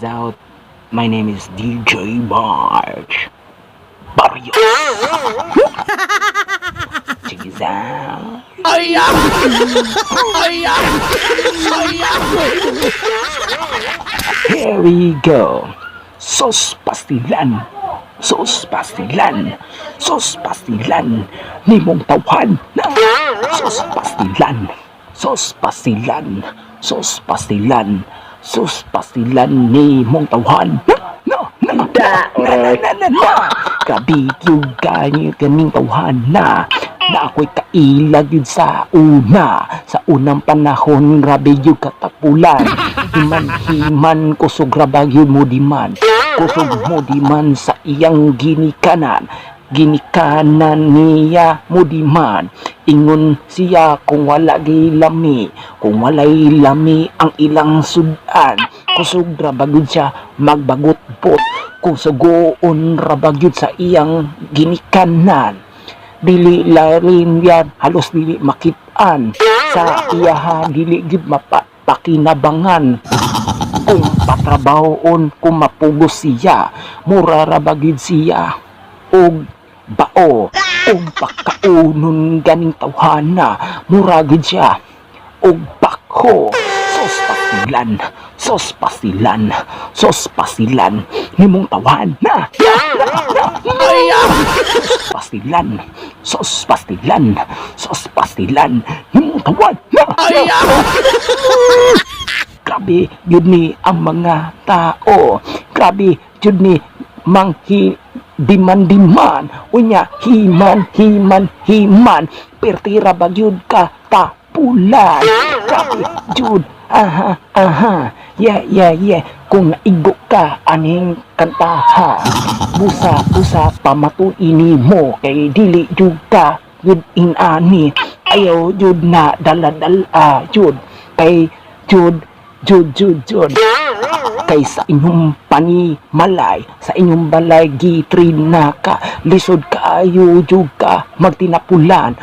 Out. My name is DJ March. Barios. Check this out. Here we go. Sos pastilan. Sos pastilan. Sos pastilan. Nimong tawhan na. Sos pastilan. Sos pastilan. Sos pastilan. Sos pastilan nimong tawhan na. Kabigyo ganyo kaming tawhan na ako'y kailag yun sa unang panahon, grabe yun katapulan. Himan-himan kusog rabag yun mo diman, kusog mo diman sa iyang ginikanan niya mo diman. Ingon siya kung wala lami, kung walay lami ang ilang sudan, kusog rabag yun siya magbagot-bot, kusugoon rabag yun sa iyang ginikanan. Dili larin yan, halos dili makitaan sa iyaha, dili gid mapakinabangan kung patrabahoon, kung mapugos siya, mura rabagid siya og bao, og pakaunon ganing tawhana, mura gid siya og bakho. Sos pastilan nimong tawhan na. Sos pastilan nimong tawhan na. Grabe yun ni ang mga tao, grabe yun ni diman unya himan pertira bagyud ka tapulan. Grabe jud. Yeah. Kung naigo ka aning kantaha, busa pamatuini mo kay dili jud ka yun inani, ayaw jud na dala-dala jud kay jud kay sa inyong panimalay, sa inyong balay gitrin na ka, lisod kaayo jud ka magtinapulan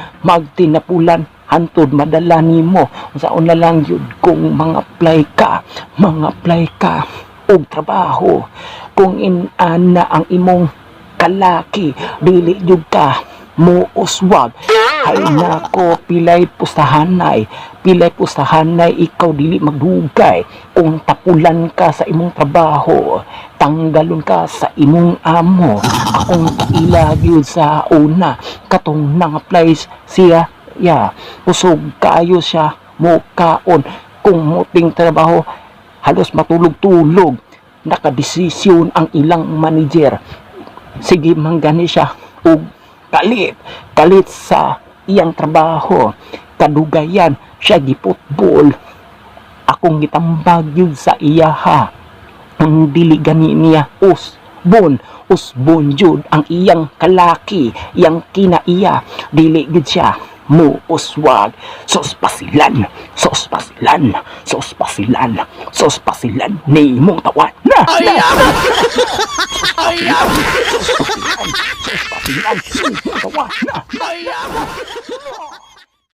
hantod madala nimo sa una lang yun kung mga apply ka og trabaho. Kung inana ang imong kalaki, dili jud ka mo uswag, hay nako pilay pustahanay ikaw dili magdugay. Kung tapulan ka sa imong trabaho, tanggalon ka sa imong amo. Akong kailag yun sa una katong nang-apply siya, usog kayo siya mo kaon. Kung muting trabaho, halos matulog-tulog, nakadesisyon ang ilang manager, sige manggani siya og kalit sa iyang trabaho, kadugayan siya giputbol. Akong gitambag yun sa iyaha, ang dili gani niya usbon jud ang iyang kalaki, iyang kinaiya, dili gud siya mo uswag. Sos pasilan nimong tawhan na. Sos pasilan nimong tawhan na.